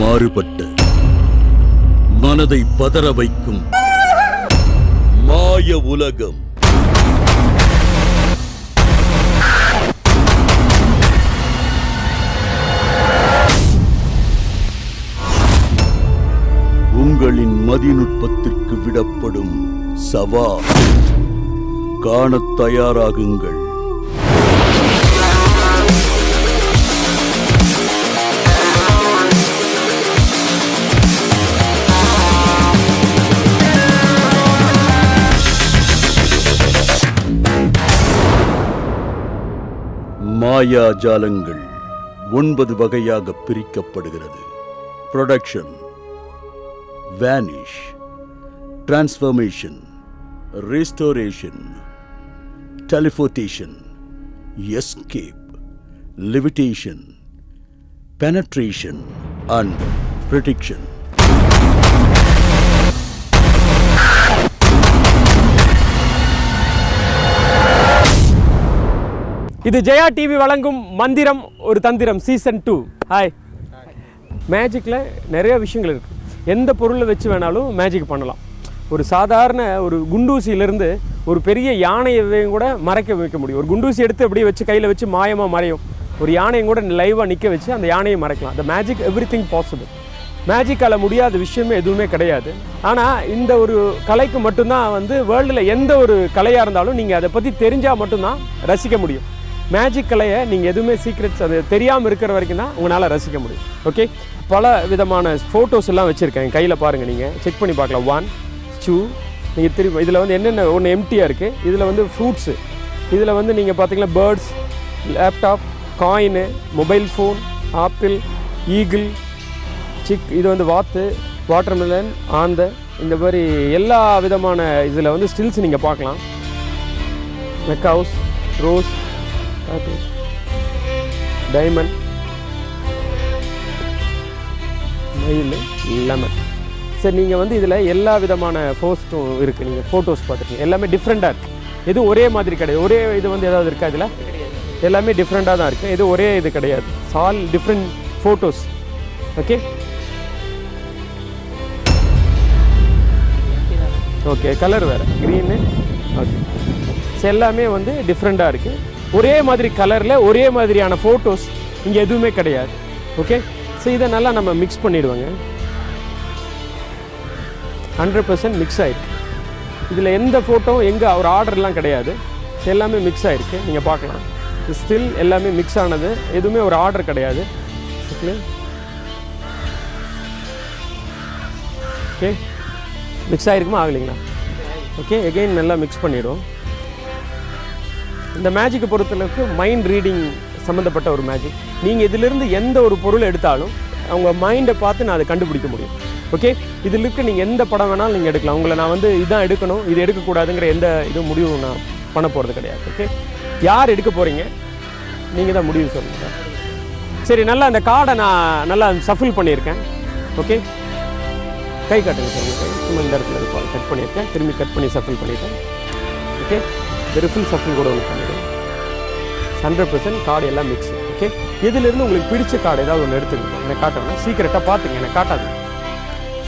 மாறுபட்ட மனதை பதற வைக்கும் மாய உலகம். உங்களின் மதிநுட்பத்திற்கு விடப்படும் சவால். காணத் தயாராகுங்கள். மாயாஜாலங்கள் 9 வகையாக பிரிக்கப்படுகிறது. Production, vanish, transformation, restoration, teleportation, escape, levitation, penetration and prediction. இது ஜெயா டிவி வழங்கும் மந்திரம் ஒரு தந்திரம் சீசன் 2. ஹாய். மேஜிக்கில் நிறைய விஷயங்கள் இருக்குது. எந்த பொருளை வச்சு வேணாலும் மேஜிக் பண்ணலாம். ஒரு சாதாரண ஒரு குண்டூசியிலேருந்து ஒரு பெரிய யானையையும் கூட மறைக்க வைக்க முடியும். ஒரு குண்டூசி எடுத்து அப்படியே வச்சு கையில் வச்சு மாயமாக மறையும். ஒரு யானையும் கூட லைவாக நிற்க வச்சு அந்த யானையை மறைக்கலாம். அந்த மேஜிக் எவ்ரிதிங் பாசிபிள். மேஜிக்கால் முடியாத விஷயமே எதுவுமே கிடையாது. ஆனால் இந்த ஒரு கலைக்கு மட்டும்தான் வேர்ல்டில் எந்த ஒரு கலையாக இருந்தாலும் நீங்கள் அதை பற்றி தெரிஞ்சால் மட்டும்தான் ரசிக்க முடியும். மேஜிக் கலையை நீங்கள் எதுவுமே சீக்ரெட்ஸ் அது தெரியாமல் இருக்கிற வரைக்கும் தான் உங்களால் ரசிக்க முடியும். ஓகே, பல விதமான ஃபோட்டோஸ் எல்லாம் வச்சுருக்கேன் கையில் பாருங்கள். நீங்கள் செக் பண்ணி பார்க்கலாம். 1, 2 நீங்கள் திரும்ப இதில் என்னென்ன ஒன்று எம்டியாக இருக்குது. இதில் ஃப்ரூட்ஸு, இதில் நீங்கள் பார்த்தீங்கன்னா birds, laptop, coin, mobile phone, apple, eagle, chick, இது வாத்து, வாட்டர்மெலன், ஆந்த, இந்த மாதிரி எல்லா விதமான இதில் ஸ்டில்ஸ் நீங்கள் பார்க்கலாம். மெக்கவுஸ், ரோஸ், டைமண்ட், மயில், லெமன். சரி, நீங்கள் இதில் எல்லா விதமான போஸ்ட்டும் இருக்குது. நீங்கள் ஃபோட்டோஸ் பார்த்துருக்கீங்க. எல்லாமே டிஃப்ரெண்ட்டாக இருக்குது. எதுவும் ஒரே மாதிரி கிடையாது. ஒரே இது ஏதாவது இருக்கா இதில்? எல்லாமே டிஃப்ரெண்ட்டாக தான் இருக்குது. எதுவும் ஒரே இது கிடையாது. All different photos. Okay okay, colour வேறு, க்ரீனு. ஓகே, ஸோ எல்லாமே டிஃப்ரெண்ட்டாக இருக்குது. ஒரே மாதிரி கலரில் ஒரே மாதிரியான ஃபோட்டோஸ் இங்கே எதுவுமே கிடையாது. ஓகே, ஸோ இதை நல்லா நம்ம மிக்ஸ் பண்ணிவிடுவாங்க. 100% மிக்ஸ் ஆகிருக்கு. இதில் எந்த ஃபோட்டோ எங்கே ஒரு ஆர்டர்லாம் கிடையாது. எல்லாமே மிக்ஸ் ஆகிருக்கு. நீங்கள் பார்க்கலாம். ஸ்டில் எல்லாமே மிக்ஸ் ஆனது. எதுவுமே ஒரு ஆர்டர் கிடையாது. ஓகே, மிக்ஸ் ஆகிருக்குமா ஆகலைங்களா? ஓகே, எகெயின் நல்லா மிக்ஸ் பண்ணிவிடும். இந்த மேஜிக்கை பொறுத்தளவுக்கு மைண்ட் ரீடிங் சம்மந்தப்பட்ட ஒரு மேஜிக். நீங்கள் இதிலிருந்து எந்த ஒரு பொருள் எடுத்தாலும் அவங்க மைண்டை பார்த்து நான் அதை கண்டுபிடிக்க முடியும். ஓகே, இதில் இருக்க நீங்கள் எந்த படம் வேணாலும் நீங்கள் எடுக்கலாம். உங்களை நான் இதான் எடுக்கணும், இது எடுக்கக்கூடாதுங்கிற எந்த இதுவும் முடிவு நான் பண்ண போகிறது கிடையாது. ஓகே, யார் எடுக்க போகிறீங்க நீங்கள் தான் முடிவு சொல்லுங்கள். சரி, நல்லா அந்த கார்டை நான் நல்லா சஃபில் பண்ணியிருக்கேன். ஓகே, கை காட்டுங்க சார். கை சும்மா இந்த இடத்துல இருப்பாங்க. கட் பண்ணியிருக்கேன். திரும்பி கட் பண்ணி சஃபில் பண்ணியிருக்கேன். ஓகே, இந்த ரிஃபில் சஃபில் கூட ஒன்று பண்ணிடுறேன். 100% கார்டு எல்லாம் மிக்ஸ். ஓகே, இதிலிருந்து உங்களுக்கு பிடிச்ச கார்டு ஏதாவது ஒன்று எடுத்துக்கணும். எனக்கு காட்டணும். சீக்கிரட்டாக பார்த்துங்க, எனக்கு காட்டாது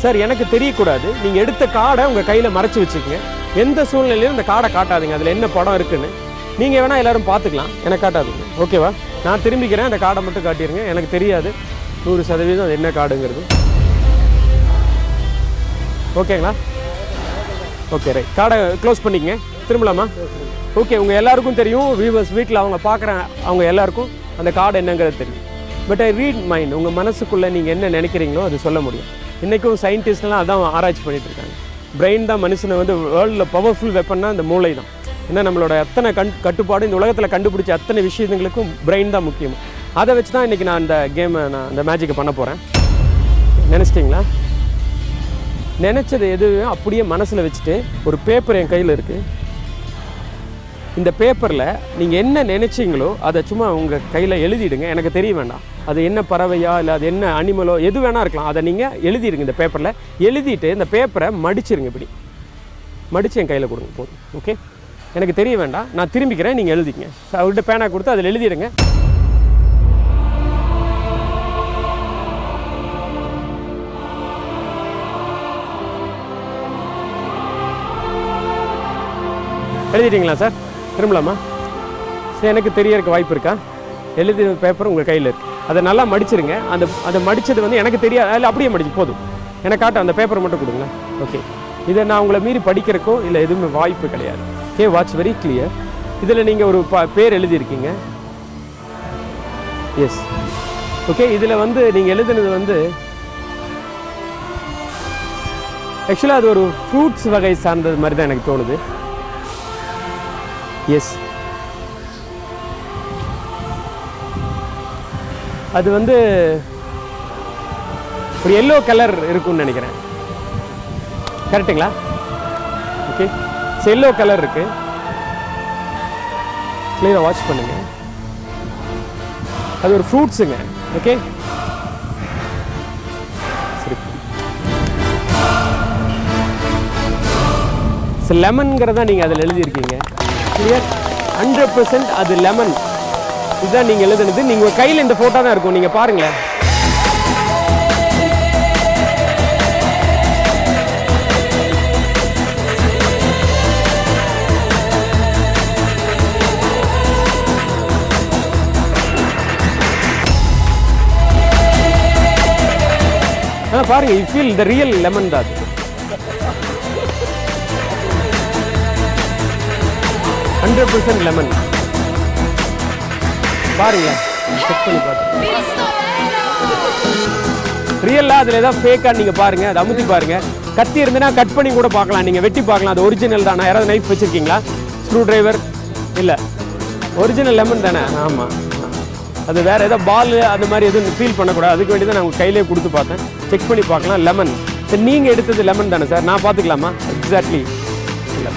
சார். எனக்கு தெரியக்கூடாது. நீங்கள் எடுத்த கார்டை உங்கள் கையில் மறைச்சி வச்சுக்கோங்க. எந்த சூழ்நிலையிலும் இந்த கார்டை காட்டாதுங்க. அதில் என்ன படம் இருக்குன்னு நீங்கள் வேணால் எல்லோரும் பார்த்துக்கலாம். எனக்கு காட்டாதுங்க. ஓகேவா? நான் திரும்பிக்கிறேன். அந்த கார்டை மட்டும் காட்டிடுங்க. எனக்கு தெரியாது 100% அது என்ன கார்டுங்கிறது. ஓகேங்களா? Okay, right. கார்டை க்ளோஸ் பண்ணிக்கங்க. திரும்பலாமா? ஓகே, உங்கள் எல்லாருக்கும் தெரியும். வியூவர்ஸ் வீட்டில் அவங்க பார்க்குற அவங்க எல்லாருக்கும் அந்த கார்டு என்னங்கிறது தெரியும். But I read mind. உங்கள் மனசுக்குள்ளே நீங்கள் என்ன நினைக்கிறீங்களோ அது சொல்ல முடியும். இன்றைக்கும் சயின்டிஸ்ட்லாம் அதான் ஆராய்ச்சி பண்ணிகிட்டு இருக்காங்க. பிரெயின் தான் மனுஷனை வேர்ல்டில் பவர்ஃபுல் வெப்பன்னா அந்த மூளை தான். ஏன்னா நம்மளோட அத்தனை கட்டுப்பாடு இந்த உலகத்தில் கண்டுபிடிச்ச அத்தனை விஷயங்களுக்கும் பிரெயின் தான் முக்கியம். அதை வச்சு தான் இன்றைக்கி நான் அந்த கேமை அந்த மேஜிக்கை பண்ண போகிறேன். நினச்சிட்டிங்களா? நினச்சது எதுவும் அப்படியே மனசில் வச்சுட்டு ஒரு பேப்பர் என் கையில் இருக்குது. இந்த பேப்பரில் நீங்கள் என்ன நினச்சிங்களோ அதை சும்மா உங்கள் கையில் எழுதிடுங்க. எனக்கு தெரிய வேண்டாம் அது என்ன பறவையா இல்லை அது என்ன அனிமலோ எது வேணா இருக்கலாம். அதை நீங்கள் எழுதிடுங்க. இந்த பேப்பரில் எழுதிட்டு இந்த பேப்பரை மடிச்சிருங்க. இப்படி மடித்து என் கையில் கொடுங்க போதும். ஓகே, எனக்கு தெரிய வேண்டாம். நான் திரும்பிக்கிறேன், நீங்கள் எழுதிக்கங்க. அவர்கிட்ட பேனா கொடுத்து அதில் எழுதிடுங்க. எழுதிட்டீங்களா சார்? திரும்பலாமா? சரி, எனக்கு தெரியறதுக்கு வாய்ப்பு இருக்கா? எழுதின பேப்பர் உங்கள் கையில் இருக்குது, அதை நல்லா மடிச்சிருங்க. அதை மடித்தது வந்து எனக்கு தெரியாது, அதில் அப்படியே மடிச்சு போதும். எனக்கு காட்ட அந்த பேப்பரை மட்டும் கொடுங்க. ஓகே, இதை நான் உங்களை மீறி படிக்கிறக்கோ இல்லை எதுவுமே வாய்ப்பு கிடையாது. Okay, watch very clear. இதில் நீங்கள் ஒரு பேர் எழுதியிருக்கீங்க. S, okay. இதில் வந்து நீங்கள் எழுதுனது வந்து ஆக்சுவலாக அது ஒரு ஃப்ரூட்ஸ் வகை சார்ந்தது மாதிரி தான் எனக்கு தோணுது. எஸ், அது வந்து ஒரு எல்லோ கலர் இருக்கும்னு நினைக்கிறேன். கரெக்டுங்களா? ஓகே, எல்லோ கலர் இருக்கு. கிளியராக வாட்ச் பண்ணுங்க. அது ஒரு ஃப்ரூட்ஸுங்க. ஓகே, சரி. லெமன்ங்கிறதா நீங்கள் அதில் எழுதியிருக்கீங்க. கிளியர், 100% அது லெமன். இதுதான் நீங்கள் எழுதுனது. நீங்கள் கையில் இந்த ஃபோட்டோ தான் இருக்கும், நீங்கள் பாருங்களேன். பாருங்க, you feel the real lemon தான். 100% லெமன். பாருங்க, செக் பண்ணி பாருங்க. ரியலா அதில் ஏதாவது ஃபேக்காக நீங்கள் பாருங்க, அதை அமுத்தி பாருங்க. கத்தி இருந்துன்னா கட் பண்ணி கூட பார்க்கலாம், நீங்கள் வெட்டி பார்க்கலாம். அது ஒரிஜினல் தானே? யாராவது நைஃப் வச்சுருக்கீங்களா? Screw driver? இல்லை, ஒரிஜினல் லெமன் தானே? ஆமாம். அது வேறு ஏதாவது பால் அந்த மாதிரி எதுவும் ஃபீல் பண்ணக்கூடாது. அதுக்கு வேண்டி தான் நான் உங்கள் கையிலே கொடுத்து பார்த்தேன். செக் பண்ணி பார்க்கலாம். லெமன். சரி, நீங்கள் எடுத்தது லெமன் தானே சார்? நான் பார்த்துக்கலாமா? எக்ஸாக்ட்லி. இல்லை,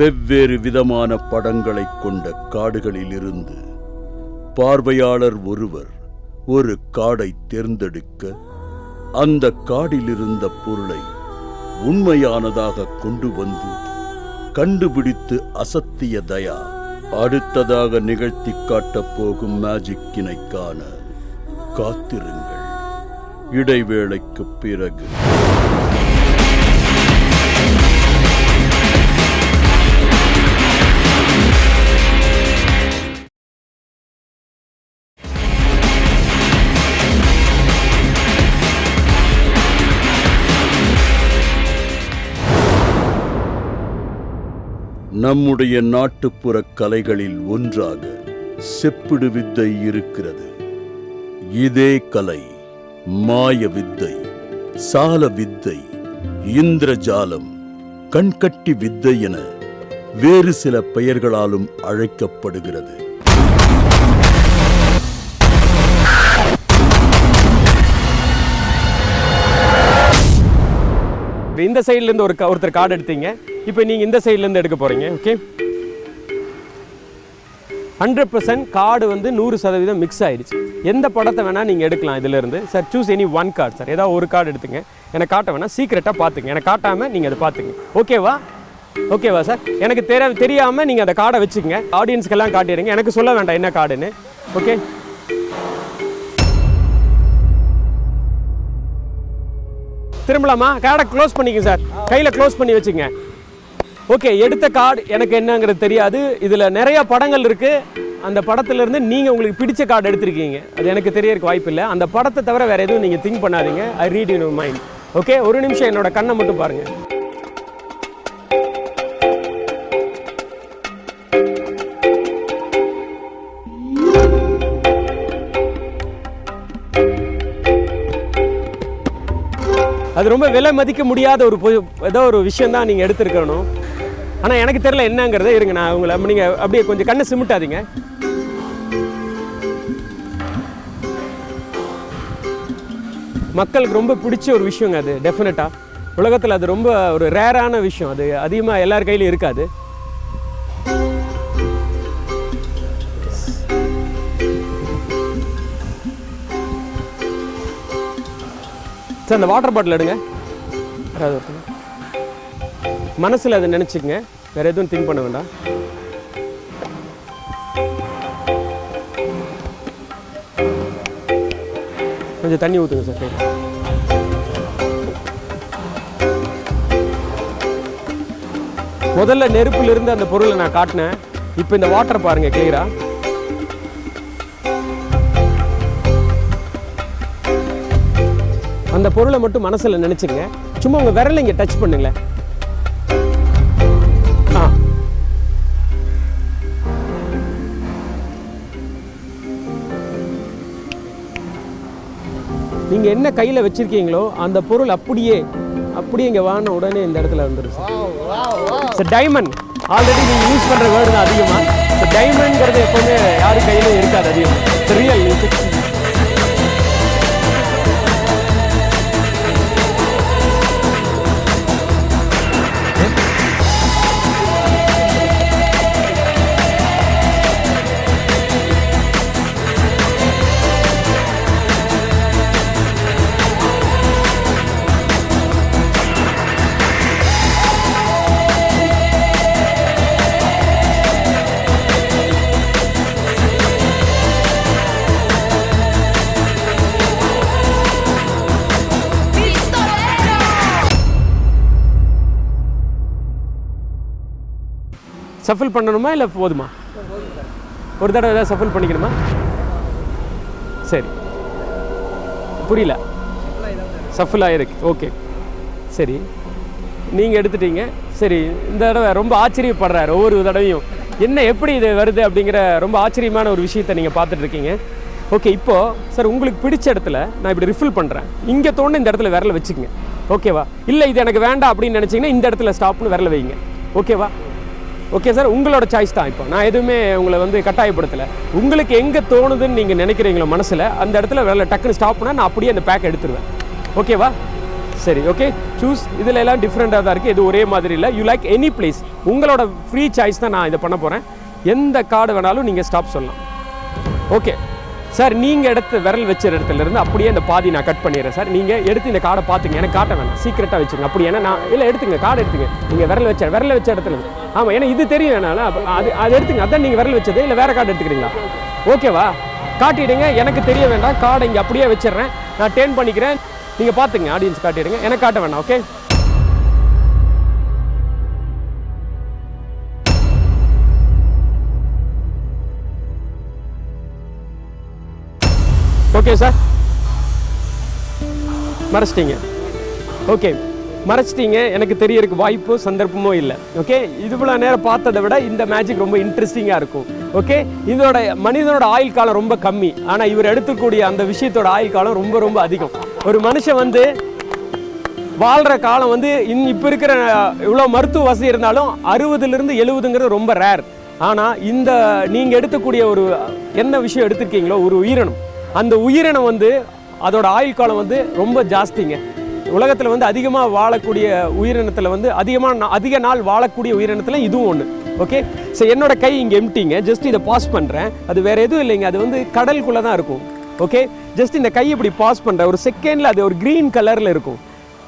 வெவ்வேறு விதமான படங்களை கொண்ட கார்டுகளிலிருந்து பார்வையாளர் ஒருவர் ஒரு கார்டை தேர்ந்தெடுக்க அந்த கார்டில் இருந்த பொருளை உண்மையானதாக கொண்டு வந்து கண்டுபிடித்து அசத்திய தயா அடுத்ததாக நிகழ்த்தி காட்டப் போகும் மேஜிக்கினை காண காத்திருங்கள். இடைவேளைக்கு பிறகு. நம்முடைய நாட்டுப்புற கலைகளில் ஒன்றாக செப்பிடு வித்தை இருக்கிறது. இதே கலை மாய வித்தை, சால வித்தை, இந்திரஜாலம், கண்கட்டி வித்தை என வேறு சில பெயர்களாலும் அழைக்கப்படுகிறது. இந்த சைடுல இருந்து ஒருத்தர் கார்டு எடுத்தீங்க. இப்போ நீங்க இந்த சைடுல இருந்து எடுக்க போறீங்க. ஓகே, 100% கார்டு வந்து 100% மிக்ஸ் ஆயிடுச்சு. எந்த படத்தை வேணா நீங்க எடுக்கலாம் இதுல இருந்து. Sir, choose any one card sir. ஏதாவது ஒரு கார்டு எடுத்துங்க. எனக்கு காட்ட வேணா, சீக்கிரட்டா பாத்துங்க. எனக்கு காட்டாம நீங்க அதை பாத்துங்க. ஓகேவா? ஓகேவா சார்? எனக்கு தெரியாம நீங்க அந்த கார்டை வச்சுக்கங்க. ஆடியன்ஸ்க்கெல்லாம் காட்டிடுங்க. எனக்கு சொல்ல வேண்டாம் என்ன கார்டுன்னு. ஓகே, திரும்பலாமா? கார்டை க்ளோஸ் பண்ணிக்க சார், கையில் க்ளோஸ் பண்ணி வச்சுங்க. ஓகே, எடுத்த கார்டு எனக்கு என்னங்கிறது தெரியாது. இதில் நிறைய படங்கள் இருக்குது. அந்த படத்துலேருந்து நீங்கள் உங்களுக்கு பிடிச்ச கார்டு எடுத்திருக்கீங்க. அது எனக்கு தெரியறதுக்கு வாய்ப்பு இல்லை. அந்த படத்தை தவிர வேறு எதுவும் நீங்கள் திங்க் பண்ணாதீங்க. ஐ read in your mind. Okay, ஒரு நிமிஷம் என்னோட கண்ணை மட்டும் பாருங்கள். அது ரொம்ப விலை மதிக்க முடியாத ஏதோ ஒரு விஷயம் தான் நீங்கள் எடுத்துருக்கணும். ஆனால் எனக்கு தெரியல என்னங்கிறத. இருங்க, நான் உங்களை நீங்கள் அப்படியே கொஞ்சம் கண்ணை சிமிட்டாதீங்க. மக்களுக்கு ரொம்ப பிடிச்ச ஒரு விஷயங்க அது. டெஃபினட்டாக உலகத்தில் அது ரொம்ப ஒரு ரேரான விஷயம். அது அதிகமாக எல்லார் கையிலும் இருக்காது. சார், அந்த வாட்டர் பாட்டில் எடுங்க. யாராவது ஒருத்தங்க மனசில் அதை நினச்சிக்கங்க. வேறு எதுவும் திங்க் பண்ண வேண்டாம். கொஞ்சம் தண்ணி ஊற்றுங்க சார் கையில். முதல்ல நெருப்புல இருந்து அந்த பொருளை நான் காட்டினேன். இப்போ இந்த வாட்டர் பாருங்க கிளியரா. அந்த பொருளை மட்டும் மனசுல நினைச்சுங்க. சும்மா உங்க விரலை இங்க டச் பண்ணுங்களேன். நீங்க என்ன கையில வச்சிருக்கீங்களோ அந்த பொருள் அப்படியே இங்க வான உடனே இந்த இடத்துல வந்துடும். டைமண்ட் ஆல்ரெடி நீங்க யூஸ் பண்ற வேர்டு தான் அதிகமா. டைமண்ட்ங்கிறது எப்பவுமே யாரு கையிலும் இருக்காது அதிகமா. ரியல் சஃபில் பண்ணணுமா இல்லை போதுமா? ஒரு தடவை ஏதாவது சஃபில் பண்ணிக்கணுமா? சரி, புரியல. சஃபில் ஆகிருக்கு. ஓகே, சரி, நீங்கள் எடுத்துட்டீங்க. சரி, இந்த தடவை ரொம்ப ஆச்சரியப்படுறாரு ஒவ்வொரு தடவையும். என்ன எப்படி இது வருது அப்படிங்கிற ரொம்ப ஆச்சரியமான ஒரு விஷயத்தை நீங்கள் பார்த்துட்ருக்கீங்க. ஓகே, இப்போது சார் உங்களுக்கு பிடிச்ச இடத்துல நான் இப்படி ரிஃபில் பண்ணுறேன். இங்கே தோணு இந்த இடத்துல விரல வச்சுக்கோங்க. ஓகேவா? இல்லை இது எனக்கு வேண்டாம் அப்படின்னு நினச்சிங்கன்னா இந்த இடத்துல ஸ்டாப்னு விரல வைங்க. ஓகேவா? ஓகே சார், உங்களோட சாய்ஸ் தான். இப்போ நான் எதுவுமே உங்களை வந்து கட்டாயப்படுத்தலை. உங்களுக்கு எங்கே தோணுதுன்னு நீங்கள் நினைக்கிறீங்களோ மனசில் அந்த இடத்துல வேலை டக்குன்னு ஸ்டாப் பண்ணால் நான் அப்படியே அந்த பேக் எடுத்துருவேன். ஓகேவா? சரி, ஓகே, சூஸ். இதில் எல்லாம் டிஃப்ரெண்ட்டாக தான் இருக்குது, இது ஒரே மாதிரி இல்லை. யூ லைக் எனி பிளேஸ், உங்களோட ஃப்ரீ சாய்ஸ் தான் நான் இதை பண்ண போகிறேன். எந்த கார்டு வேணாலும் நீங்கள் ஸ்டாப் சொல்லலாம். ஓகே சார், நீங்கள் எடுத்து விரல் வச்ச இடத்துலேருந்து அப்படியே அந்த பாதி நான் கட் பண்ணிடுறேன் சார். நீங்கள் எடுத்து இந்த கார்டை பார்த்துங்க, எனக்கு காட்ட வேணாம், சீக்கிரட்டாக வச்சுங்க. அப்படி ஏன்னா நான் இல்லை எடுத்துங்க, கார்டு எடுத்துங்க. நீங்கள் விரல் வச்ச இடத்துல. ஆமாம், ஏன்னா இது தெரியும் என்னால். அது எடுத்துங்க. அதான் நீங்கள் விரல் வச்சது, இல்லை வேறு கார்டு எடுத்துக்கிறீங்களா? ஓகேவா? காட்டிடுங்க, எனக்கு தெரிய வேண்டாம். கார்டை இங்கே அப்படியே வச்சிடுறேன், நான் டேர்ன் பண்ணிக்கிறேன். நீங்கள் பார்த்துங்க, ஆடியன்ஸ் காட்டிடுங்க, எனக்கு காட்ட வேண்டாம். ஓகே, ஓகே சார், மறைச்சிட்டீங்க. ஓகே, மறைச்சிட்டீங்க. எனக்கு தெரியறதுக்கு வாய்ப்போ சந்தர்ப்பமோ இல்லை. ஓகே, இவ்வளோ நேரம் பார்த்ததை விட இந்த மேஜிக் ரொம்ப இன்ட்ரெஸ்டிங்காக இருக்கும். ஓகே, இதோட மனிதனோட ஆயுள் காலம் ரொம்ப கம்மி, ஆனால் இவர் எடுத்துக்கூடிய அந்த விஷயத்தோட ஆயுள் காலம் ரொம்ப ரொம்ப அதிகம். ஒரு மனுஷன் வந்து வாழ்கிற காலம் வந்து இப்போ இருக்கிற இவ்வளோ மருத்துவ வசதி இருந்தாலும் 60லேருந்து 70ங்கிறது ரொம்ப ரேர். ஆனால் இந்த நீங்கள் எடுக்கக்கூடிய ஒரு என்ன விஷயம் எடுத்துருக்கீங்களோ ஒரு உயிரினம், அந்த உயிரினம் வந்து அதோட ஆயுள் காலம் வந்து ரொம்ப ஜாஸ்திங்க. உலகத்தில் வந்து அதிகமாக வாழக்கூடிய உயிரினத்தில் வந்து அதிக நாள் வாழக்கூடிய உயிரினத்தில் இதுவும் ஒன்று. ஓகே, ஸோ என்னோட கை இங்கே எம்டிங்க, ஜஸ்ட் இதை பாஸ் பண்ணுறேன். அது வேறு எதுவும் இல்லைங்க, அது வந்து கடலுக்குள்ளே தான் இருக்கும். ஓகே, ஜஸ்ட் இந்த கை இப்படி பாஸ் பண்ணுறேன், ஒரு செகண்டில் அது ஒரு க்ரீன் கலரில் இருக்கும்.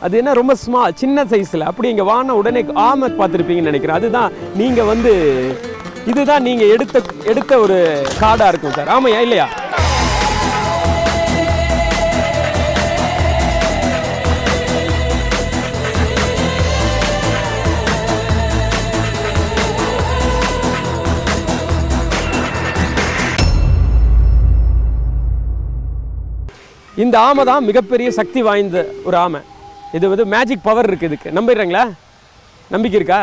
அது என்ன ரொம்ப சின்ன சைஸில் அப்படி இங்கே வான உடனே ஆமை பார்த்துருப்பீங்கன்னு நினைக்கிறேன். அதுதான் நீங்கள் வந்து இதுதான் நீங்கள் எடுத்த ஒரு கார்டாக இருக்கும் சார். ஆமையா இல்லையா? இந்த ஆமை தான் மிகப்பெரிய சக்தி வாய்ந்த ஒரு ஆமை. இது வந்து மேஜிக் பவர் இருக்குது இதுக்கு. நம்பிடுறீங்களா? நம்பிக்கை இருக்கா?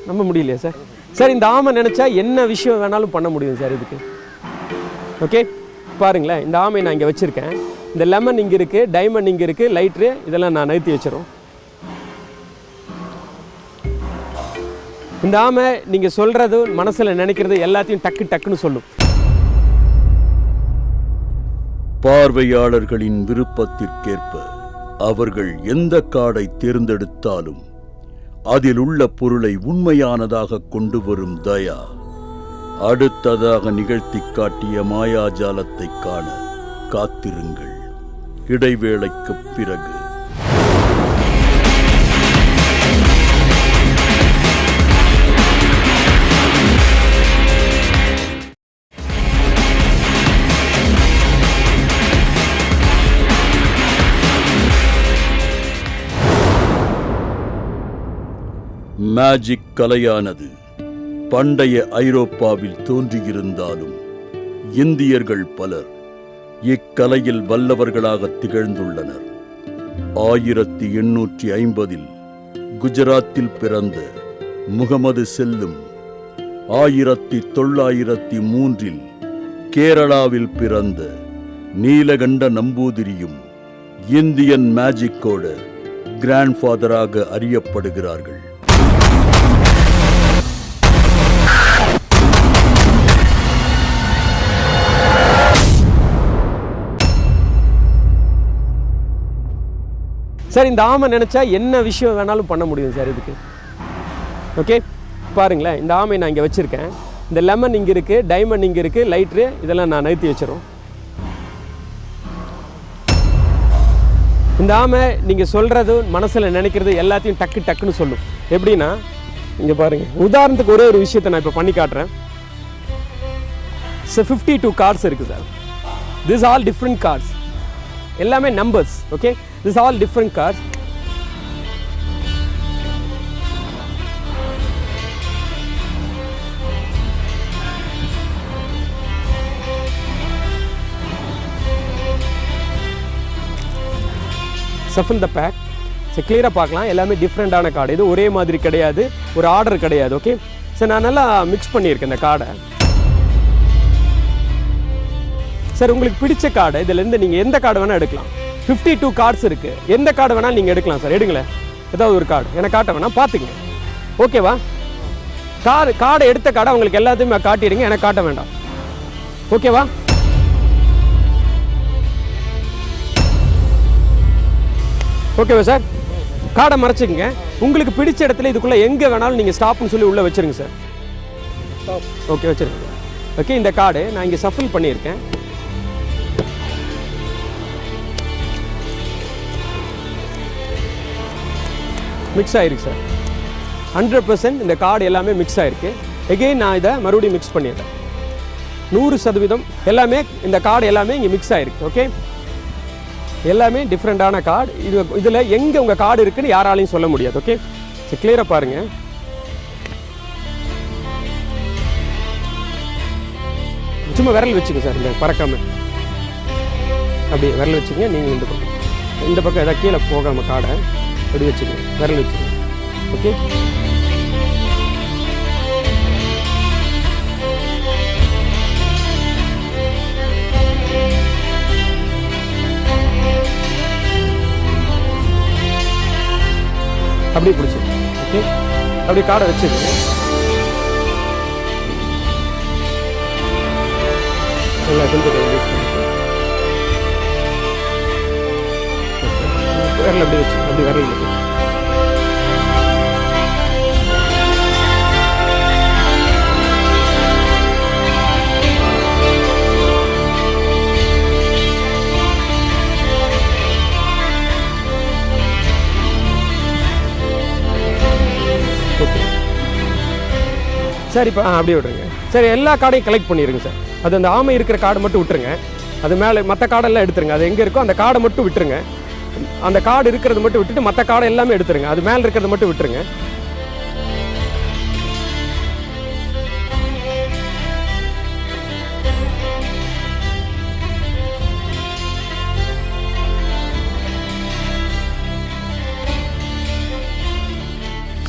நம்ப முடியலையா சார்? சார், இந்த ஆமை நினச்சா என்ன விஷயம் வேணாலும் பண்ண முடியும் சார் இதுக்கு. ஓகே, பாருங்களேன், இந்த ஆமையை நான் இங்கே வச்சுருக்கேன். இந்த லெமன் இங்கே இருக்குது, டைமண்ட் இங்கே இருக்குது, லைட்ரு இதெல்லாம் நான் நிறுத்தி வச்சிடும். இந்த ஆமை நீங்கள் சொல்கிறது மனசில் நினைக்கிறது எல்லாத்தையும் டக்குன்னு சொல்லும். பார்வையாளர்களின் விருப்பத்திற்கேற்ப அவர்கள் எந்த கார்டை தேர்ந்தெடுத்தாலும் அதில் உள்ள பொருளை உண்மையானதாக கொண்டு வரும் தயா அடுத்ததாக நிகழ்த்தி காட்டிய மாயாஜாலத்தை காண காத்திருங்கள். இடைவேளைக்குப் பிறகு. மேஜிக் கலையானது பண்டைய ஐரோப்பாவில் தோன்றியிருந்தாலும் இந்தியர்கள் பலர் இக்கலையில் வல்லவர்களாக திகழ்ந்துள்ளனர். 1850 குஜராத்தில் பிறந்த முகமது செல்லும் 1903 கேரளாவில் பிறந்த நீலகண்ட நம்பூதிரியும் இந்தியன் மேஜிக்கோட கிராண்ட்ஃபாதராக அறியப்படுகிறார்கள். சார் இந்த ஆமை நினச்சா என்ன விஷயம் வேணாலும் பண்ண முடியும் சார் இதுக்கு. ஓகே பாருங்களேன், இந்த ஆமை நான் இங்கே வச்சுருக்கேன். இந்த லெமன் இங்கே இருக்குது, டைமண்ட் இங்கே இருக்குது, லைட்ரு இதெல்லாம் நான் நகர்த்தி வச்சிடும். இந்த ஆமை நீங்கள் சொல்கிறது மனசில் நினைக்கிறது எல்லாத்தையும் டக்குன்னு சொல்லும். எப்படின்னா இங்கே பாருங்கள், உதாரணத்துக்கு ஒரே ஒரு விஷயத்தை நான் இப்போ பண்ணி காட்டுறேன். 52 கார்ட்ஸ் இருக்குது sir. This all different cards, எல்லாமே numbers. Okay, this all different cards. Shuffle the pack. So கிளியராக பார்க்கலாம், எல்லாமே டிஃப்ரெண்ட்டான கார்டு. இது ஒரே மாதிரி கிடையாது, ஒரு ஆர்டர் கிடையாது. ஓகே சார், நான் நல்லா மிக்ஸ் பண்ணியிருக்கேன் இந்த கார்டை. சார் உங்களுக்கு பிடிச்ச கார்டு இதிலேருந்து நீங்கள் எந்த கார்டு வேணால் எடுக்கலாம். 52 கார்ட்ஸ் இருக்குது, எந்த கார்டு வேணாலும் நீங்கள் எடுக்கலாம் சார். எடுங்களேன் ஏதாவது ஒரு கார்டு, எனக்கு காட்ட வேணாம், பார்த்துங்க. ஓகேவா? கார்டை எடுத்த கார்டை உங்களுக்கு எல்லாத்தையுமே காட்டிடுங்க, எனக்கு காட்ட வேண்டாம். ஓகேவா? ஓகேவா சார்? கார்டை மறைச்சிக்கங்க. உங்களுக்கு பிடிச்ச இடத்துல இதுக்குள்ளே எங்கே வேணாலும் நீங்கள் ஸ்டாப்னு சொல்லி உள்ளே வச்சுருங்க சார். ஓகே வச்சுருங்க. ஓகே, இந்த கார்டு நான் இங்கே சஃபில் பண்ணியிருக்கேன். மிக்ஸ் ஆகிருக்கு சார். 100% இந்த கார்டு எல்லாமே மிக்ஸ் ஆகிருக்கு. எகெயின் நான் இதை மறுபடியும் மிக்ஸ் பண்ணிடுறேன். 100% எல்லாமே இந்த கார்டு எல்லாமே இங்கே மிக்ஸ் ஆகிருக்கு. ஓகே, எல்லாமே டிஃப்ரெண்ட்டான கார்டு. இதில் எங்கே உங்கள் கார்டு இருக்குன்னு யாராலையும் சொல்ல முடியாது. ஓகே, சரி கிளியராக பாருங்கள். சும்மா விரல் வச்சுங்க சார், இந்த பறக்காமல் அப்படி விரல் வச்சுங்க. நீங்கள் இந்த பக்கம் எதாவது கீழே போகாமல் கார்டை அப்படி வச்சுங்க, விரல் வச்சுங்க. ஓகே, அப்படி பிடிச்சி. ஓகே, அப்படி கார்டை வச்சுருங்க. நல்லா கொஞ்சம் யூஸ் பண்ணிட்டு விரல் அப்படி வச்சு, அப்படி விரல் இருக்கு. ஓகே சார், இப்போ அப்படியே விட்ருங்க சார். எல்லா கார்டையும் கலெக்ட் பண்ணிடுங்க சார். அது அந்த ஆமை இருக்கிற கார்டு மட்டும் விட்டுருங்க. அது மேலே மற்ற கார்டெல்லாம் எடுத்துருங்க. அது எங்கே இருக்கோ அந்த கார்டை மட்டும் விட்டுருங்க. அந்த கார்டு இருக்கிறது மட்டும் விட்டுட்டு மற்ற கார்டை எல்லாமே எடுத்துருங்க. அது மேலே இருக்கிறது மட்டும் விட்டுருங்க.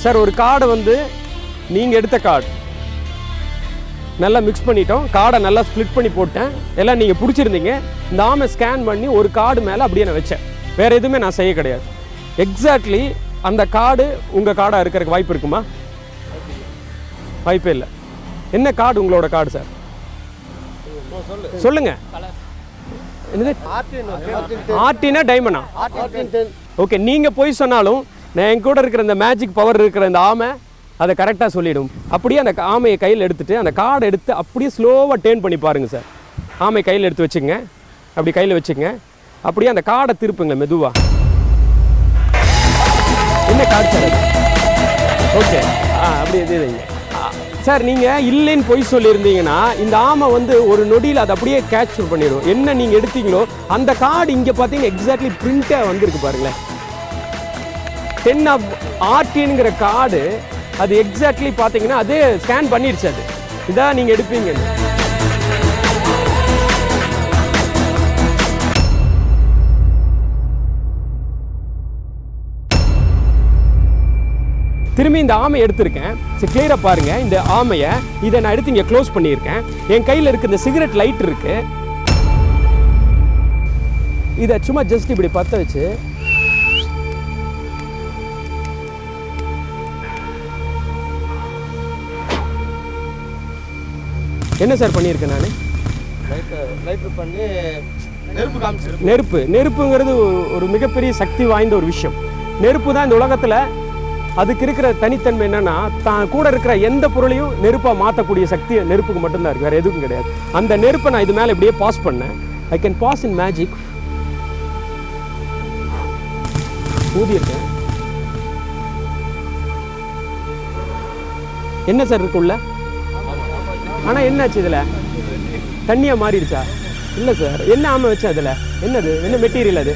சார் ஒரு கார்டை வந்து நீங்கள் எடுத்த கார்டு நல்லா மிக்ஸ் பண்ணிட்டோம். கார்டை நல்லா ஸ்ப்ளிட் பண்ணி போட்டேன். எல்லாம் நீங்கள் பிடிச்சிருந்தீங்க. இந்த ஆமை ஸ்கேன் பண்ணி ஒரு கார்டு மேலே அப்படியே நான் வச்சேன். வேறு எதுவுமே நான் செய்ய கிடையாது. எக்ஸாக்ட்லி அந்த கார்டு உங்கள் கார்டாக இருக்கிறதுக்கு வாய்ப்பு இருக்குமா? வாய்ப்பே இல்லை. என்ன கார்டு உங்களோட கார்டு சார்? சொல்லுங்க. ஆர்டினா டைமண்டா? ஓகே, நீங்கள் போய் சொன்னாலும் நான் என் கூட இருக்கிற இந்த மேஜிக் பவர் இருக்கிற இந்த ஆமை அதை கரெக்டாக சொல்லிவிடும். அப்படியே அந்த ஆமையை கையில் எடுத்துகிட்டு அந்த கார்டை எடுத்து அப்படியே ஸ்லோவாக டேர்ன் பண்ணி பாருங்கள் சார். ஆமை கையில் எடுத்து வச்சுங்க, அப்படி கையில் வச்சுங்க. அப்படியே அந்த கார்டை திருப்புங்க மெதுவாக. என்ன கார்டு சார்? ஓகே, அப்படி எதுங்க சார். நீங்கள் இல்லைன்னு போய் சொல்லியிருந்தீங்கன்னா இந்த ஆமை வந்து ஒரு நொடியில் அதை அப்படியே கேப்சர் பண்ணிடும். என்ன நீங்கள் எடுத்தீங்களோ அந்த கார்டு இங்கே பார்த்தீங்கன்னா எக்ஸாக்ட்லி பிரிண்ட்டாக வந்துருக்கு பாருங்களேன். 10 ஆஃப் ஆர்டின்ங்கிற கார்டு அது எக்ஸாக்ட்லி பார்த்தீங்கன்னா அதே ஸ்கேன் பண்ணிடுச்சு. அது இதான் நீங்கள் எடுப்பீங்க. திரும்பி இந்த ஆமையை எடுத்திருக்கேன். சரி கிளியராக பாருங்கள். இந்த ஆமையை இதை நான் எடுத்து இங்கே க்ளோஸ் பண்ணியிருக்கேன். என் கையில் இருக்க இந்த சிகரெட் லைட் இருக்கு. இதை சும்மா ஜஸ்ட் இப்படி பற்ற வச்சு என்ன சார் பண்ணியிருக்கேன் நான்? நெருப்புங்கிறது ஒரு மிகப்பெரிய சக்தி வாய்ந்த ஒரு விஷயம். நெருப்பு தான் இந்த உலகத்தில் அதுக்கு இருக்கிற தனித்தன்மை என்னன்னா, தான் கூட இருக்கிற எந்த பொருளையும் நெருப்பாக மாற்றக்கூடிய சக்தி நெருப்புக்கு மட்டும்தான் இருக்குது, வேறு எதுவும் கிடையாது. அந்த நெருப்பை நான் இது மேலே இப்படியே பாஸ் பண்ணேன். I can pass in magic. ஊதியிருக்கேன். என்ன சார் இருக்குள்ள? ஆனால் என்னாச்சு இதில்? தண்ணியாக மாறிடுச்சா? இல்லை சார். என்ன ஆமை வச்சா அதில்? என்னது? என்ன மெட்டீரியல் அது?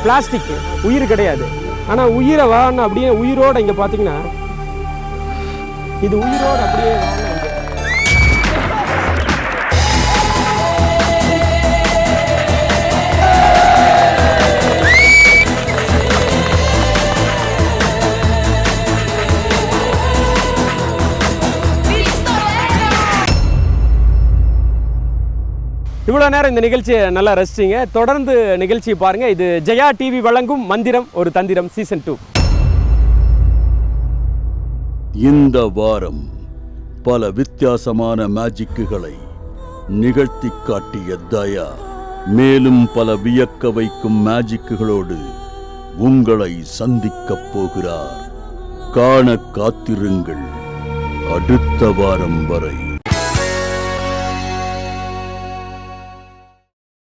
பிளாஸ்டிக். உயிர் கிடையாது. ஆனால் உயிரை வாழணும் அப்படியே உயிரோடு இங்கே பார்த்தீங்கன்னா இது உயிரோடு அப்படியே வாழணும். இவ்வளோ நேரம் இந்த நிகழ்ச்சியை நல்லா ரசிச்சிங்க. தொடர்ந்து நிகழ்ச்சியை பாருங்கள். இது ஜெயா டிவி வழங்கும் மந்திரம் ஒரு தந்திரம் சீசன் 2. இந்த வாரம் பல வித்தியாசமான மேஜிக்குகளை நிகழ்த்தி காட்டிய தயா மேலும் பல வியக்க வைக்கும் மேஜிக்குகளோடு உங்களை சந்திக்கப் போகிறார். காண காத்திருங்கள். அடுத்த வாரம் வரை.